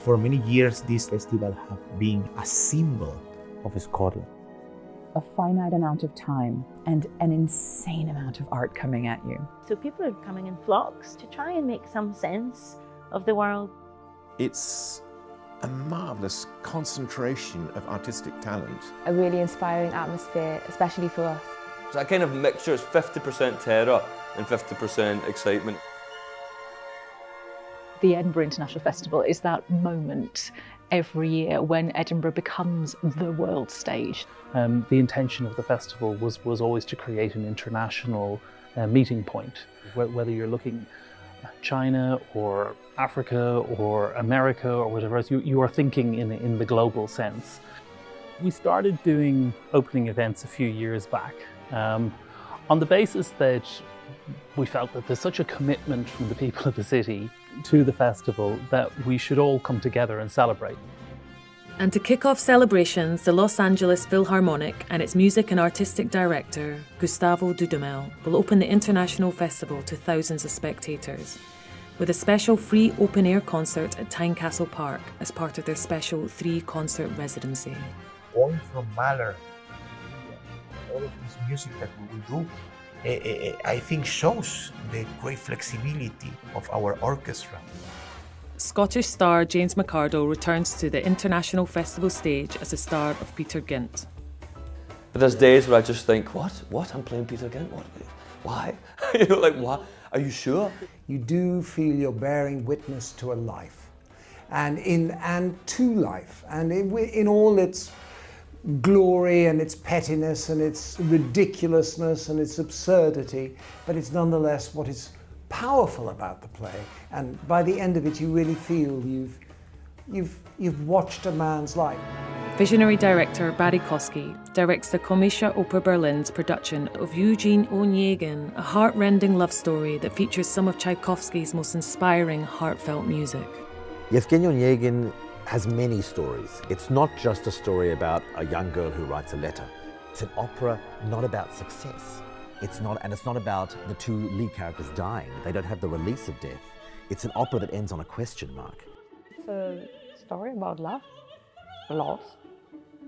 For many years, this festival has been a symbol of Scotland. A finite amount of time and an insane amount of art coming at you. So people are coming in flocks to try and make some sense of the world. It's a marvellous concentration of artistic talent. A really inspiring atmosphere, especially for us. It's that kind of mixture, it's 50% terror and 50% excitement. The Edinburgh International Festival is that moment every year when Edinburgh becomes the world stage. The intention of the festival was always to create an international meeting point. Whether you're looking at China or Africa or America or whatever else, you are thinking in the global sense. We started doing opening events a few years back on the basis that we felt that there's such a commitment from the people of the city to the festival that we should all come together and celebrate. And to kick off celebrations, the Los Angeles Philharmonic and its music and artistic director, Gustavo Dudamel, will open the International Festival to thousands of spectators, with a special free open-air concert at Tynecastle Park as part of their special 3-concert residency. Going from Mahler, all of this music that we will do, I think shows the great flexibility of our orchestra. Scottish star James McArdle returns to the International Festival stage as the star of Peter Gynt. But there's days where I just think, what? I'm playing Peter Gynt? What? Why? You know, like, what? Are you sure? You do feel you're bearing witness to a life, and to life, and in all its glory and its pettiness and its ridiculousness and its absurdity, but it's nonetheless what is powerful about the play. And by the end of it, you really feel you've watched a man's life. Visionary director Barry Kosky directs the Komische Oper Berlin's production of Eugene Onegin, a heart-rending love story that features some of Tchaikovsky's most inspiring, heartfelt music. Yevgeny Onegin has many stories. It's not just a story about a young girl who writes a letter. It's an opera not about success. It's not about the two lead characters dying. They don't have the release of death. It's an opera that ends on a question mark. It's a story about love, loss,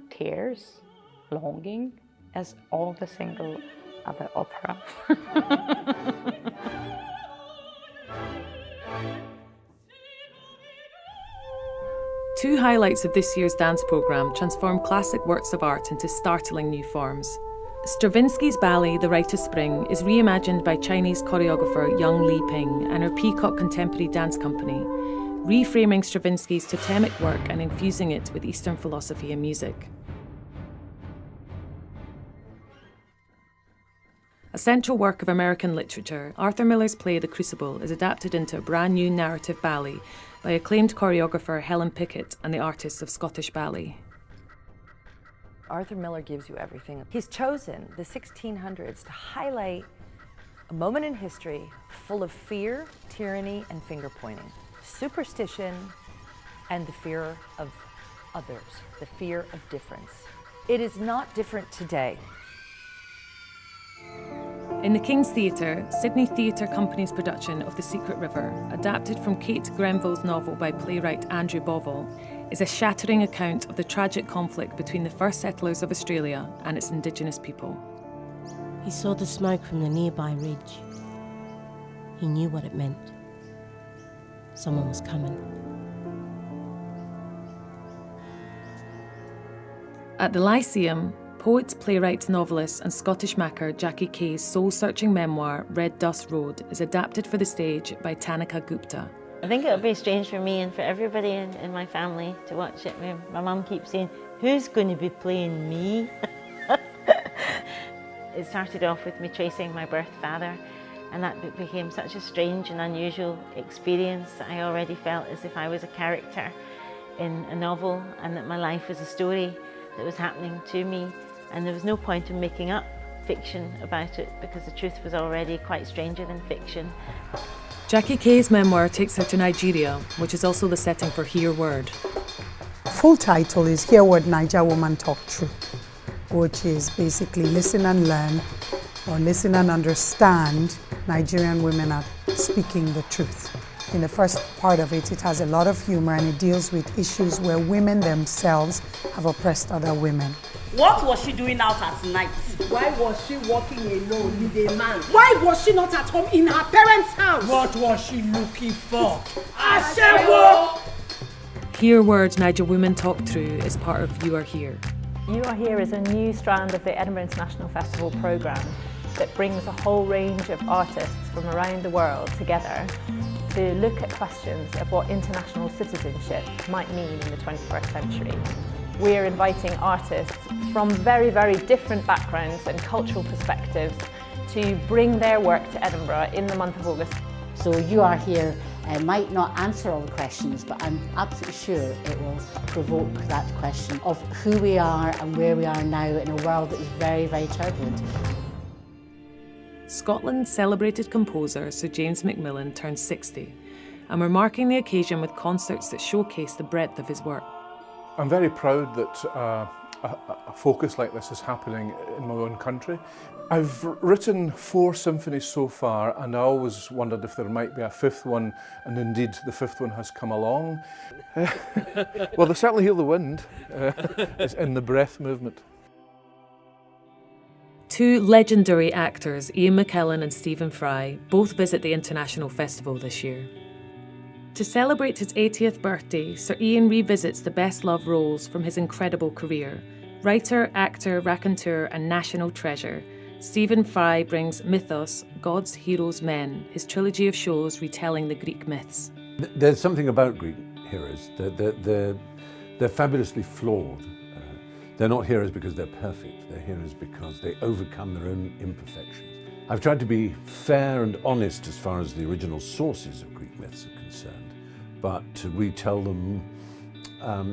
tears, longing, as all the single other opera. Two highlights of this year's dance programme transform classic works of art into startling new forms. Stravinsky's ballet, The Rite of Spring, is reimagined by Chinese choreographer Yang Li Ping and her Peacock Contemporary Dance Company, reframing Stravinsky's totemic work and infusing it with Eastern philosophy and music. A central work of American literature, Arthur Miller's play The Crucible is adapted into a brand new narrative ballet by acclaimed choreographer Helen Pickett and the artists of Scottish Ballet. Arthur Miller gives you everything. He's chosen the 1600s to highlight a moment in history full of fear, tyranny, and finger-pointing, superstition, and the fear of others, the fear of difference. It is not different today. In the King's Theatre, Sydney Theatre Company's production of The Secret River, adapted from Kate Grenville's novel by playwright Andrew Bovell, is a shattering account of the tragic conflict between the first settlers of Australia and its Indigenous people. He saw the smoke from the nearby ridge. He knew what it meant. Someone was coming. At the Lyceum, poet, playwright, novelist and Scottish macker Jackie Kay's soul-searching memoir, Red Dust Road, is adapted for the stage by Tanika Gupta. I think it'll be strange for me and for everybody in my family to watch it. My mum keeps saying, who's going to be playing me? It started off with me tracing my birth father, and that became such a strange and unusual experience. I already felt as if I was a character in a novel and that my life was a story that was happening to me, and there was no point in making up fiction about it because the truth was already quite stranger than fiction. Jackie Kay's memoir takes her to Nigeria, which is also the setting for Hear Word. Full title is Hear Word, Naija Woman Talk True, which is basically listen and learn, or listen and understand Nigerian women are speaking the truth. In the first part of it, it has a lot of humor and it deals with issues where women themselves have oppressed other women. What was she doing out at night? Why was she walking alone with a man? Why was she not at home in her parents' house? What was she looking for? Ashewo! Hear Word Niger Women Talk Through is part of You Are Here. You Are Here is a new strand of the Edinburgh International Festival programme that brings a whole range of artists from around the world together to look at questions of what international citizenship might mean in the 21st century. We're inviting artists from very, very different backgrounds and cultural perspectives to bring their work to Edinburgh in the month of August. So You Are Here might not answer all the questions, but I'm absolutely sure it will provoke that question of who we are and where we are now in a world that is very, very turbulent. Scotland's celebrated composer Sir James Macmillan turned 60, and we're marking the occasion with concerts that showcase the breadth of his work. I'm very proud that a focus like this is happening in my own country. I've written 4 symphonies so far, and I always wondered if there might be a 5th one, and indeed the 5th one has come along. Well, they certainly hear the wind. It's in the breath movement. 2 legendary actors, Ian McKellen and Stephen Fry, both visit the International Festival this year. To celebrate his 80th birthday, Sir Ian revisits the best-loved roles from his incredible career. Writer, actor, raconteur and national treasure, Stephen Fry brings Mythos, Gods, Heroes, Men, his trilogy of shows retelling the Greek myths. There's something about Greek heroes. They're fabulously flawed. They're not heroes because they're perfect. They're heroes because they overcome their own imperfections. I've tried to be fair and honest as far as the original sources of Greek myths are concerned, but to retell them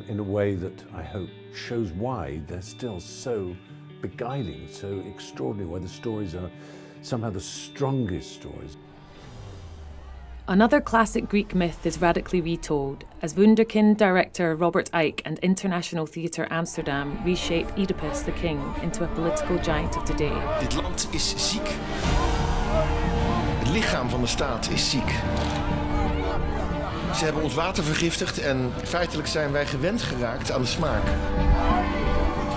in a way that I hope shows why they're still so beguiling, so extraordinary, why the stories are somehow the strongest stories. Another classic Greek myth is radically retold as Wunderkind director Robert Icke and International Theatre Amsterdam reshape Oedipus the King into a political giant of today. Dit land is ziek. Het lichaam van de staat is ziek. Ze hebben ons water vergiftigd en feitelijk zijn wij gewend geraakt aan de smaak.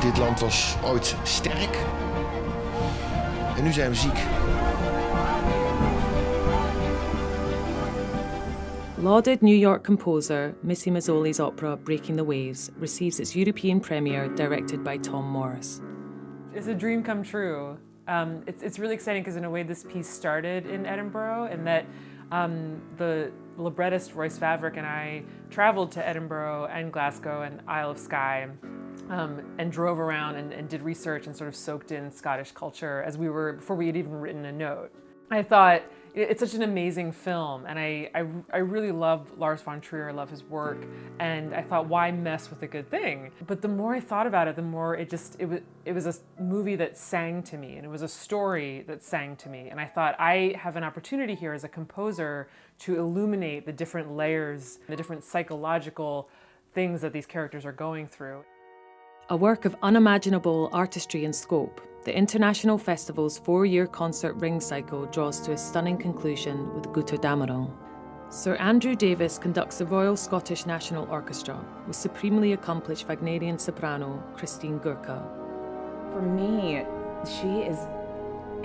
Dit land was ooit sterk en nu zijn we ziek. Lauded New York composer Missy Mazzoli's opera Breaking the Waves receives its European premiere directed by Tom Morris. It's a dream come true. It's really exciting because in a way this piece started in Edinburgh, and that the librettist Royce Favrick and I traveled to Edinburgh and Glasgow and Isle of Skye and drove around and did research and sort of soaked in Scottish culture before we had even written a note. I thought, it's such an amazing film, and I really love Lars von Trier, I love his work, and I thought, why mess with a good thing? But the more I thought about it, the more it was a movie that sang to me, and it was a story that sang to me, and I thought, I have an opportunity here as a composer to illuminate the different layers, the different psychological things that these characters are going through. A work of unimaginable artistry and scope, the International Festival's 4-year concert ring cycle draws to a stunning conclusion with Götterdämmerung. Sir Andrew Davis conducts the Royal Scottish National Orchestra with supremely accomplished Wagnerian soprano Christine Gurka. For me, she is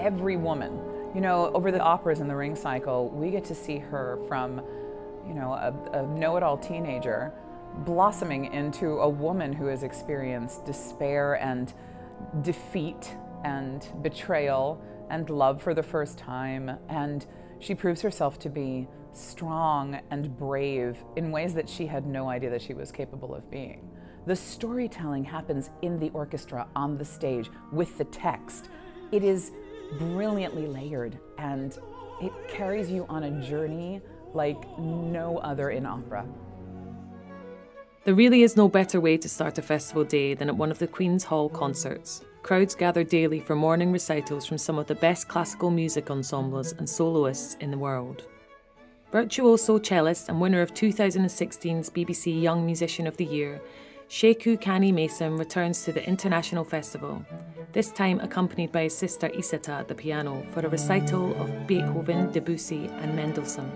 every woman. You know, over the operas in the ring cycle, we get to see her from, you know, a know-it-all teenager blossoming into a woman who has experienced despair and defeat and betrayal and love for the first time, and she proves herself to be strong and brave in ways that she had no idea that she was capable of being. The storytelling happens in the orchestra, on the stage, with the text. It is brilliantly layered, and it carries you on a journey like no other in opera. There really is no better way to start a festival day than at one of the Queen's Hall concerts. Crowds gather daily for morning recitals from some of the best classical music ensembles and soloists in the world. Virtuoso cellist and winner of 2016's BBC Young Musician of the Year, Sheku Kani Mason returns to the International Festival, this time accompanied by his sister Isata at the piano for a recital of Beethoven, Debussy and Mendelssohn.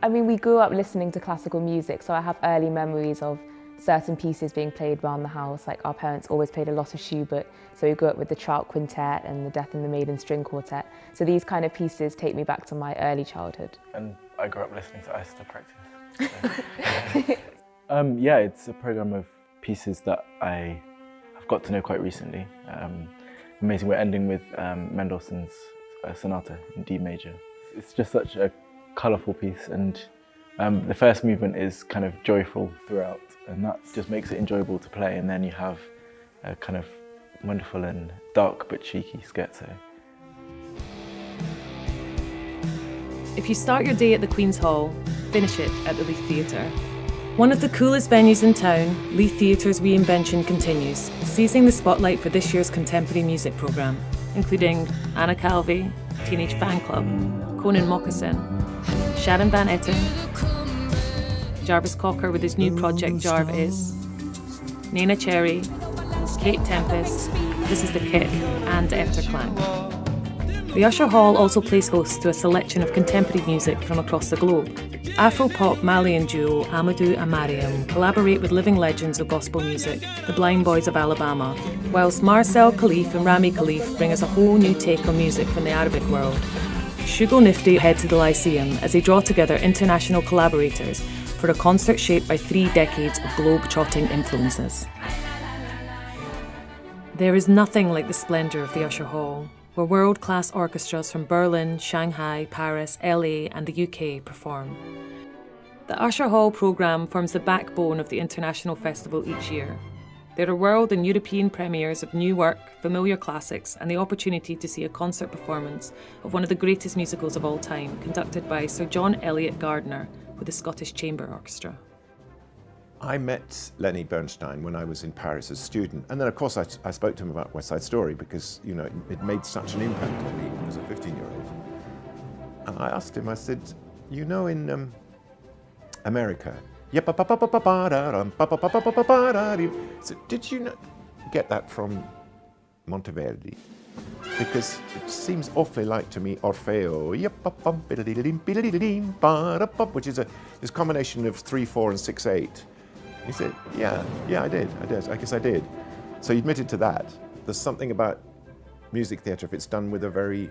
I mean, we grew up listening to classical music, so I have early memories of certain pieces being played around the house. Like our parents always played a lot of Schubert, so we grew up with the Trout Quintet and the Death and the Maiden String Quartet. So these kind of pieces take me back to my early childhood. And I grew up listening to Esther practice. Yeah, it's a program of pieces that I have got to know quite recently. Amazing. We're ending with Mendelssohn's Sonata in D major. It's just such a colourful piece, and the first movement is kind of joyful throughout, and that just makes it enjoyable to play. And then you have a kind of wonderful and dark but cheeky scherzo. If you start your day at the Queen's Hall, finish it at the Leith Theatre. One of the coolest venues in town, Leith Theatre's reinvention continues, seizing the spotlight for this year's contemporary music programme, including Anna Calvi, Teenage Fan Club, Conan Moccasin, Sharon Van Etten, Jarvis Cocker with his new project Jarv Is, Nena Cherry, Kate Tempest, This Is the Kick, and Efterklang. The Usher Hall also plays host to a selection of contemporary music from across the globe. Afro-pop Malian duo Amadou and Mariam collaborate with living legends of gospel music, the Blind Boys of Alabama, whilst Marcel Khalif and Rami Khalif bring us a whole new take on music from the Arabic world. Shugo Nifty head to the Lyceum as they draw together international collaborators for a concert shaped by 3 decades of globe-trotting influences. There is nothing like the splendour of the Usher Hall, where world-class orchestras from Berlin, Shanghai, Paris, LA and the UK perform. The Usher Hall programme forms the backbone of the International Festival each year. There are world and European premieres of new work, familiar classics, and the opportunity to see a concert performance of one of the greatest musicals of all time, conducted by Sir John Eliot Gardiner with the Scottish Chamber Orchestra. I met Lenny Bernstein when I was in Paris as a student, and then of course I spoke to him about West Side Story because, you know, it made such an impact on me as a 15-year-old. And I asked him, I said, you know, in America, so did you get that from Monteverdi? Because it seems awfully like to me Orfeo, which is this combination of 3/4 and 6/8. He said, yeah, I did. I guess I did. So he admitted to that. There's something about music theatre, if it's done with a very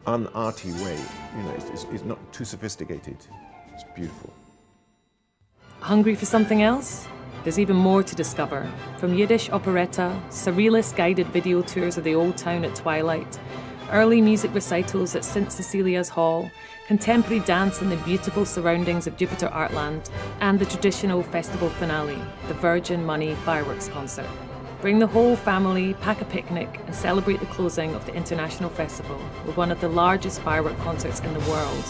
unarty way, you know, it's not too sophisticated. It's beautiful. Hungry for something else? There's even more to discover. From Yiddish operetta, surrealist guided video tours of the old town at twilight, early music recitals at St. Cecilia's Hall, contemporary dance in the beautiful surroundings of Jupiter Artland, and the traditional festival finale, the Virgin Money Fireworks Concert. Bring the whole family, pack a picnic, and celebrate the closing of the International Festival with one of the largest firework concerts in the world.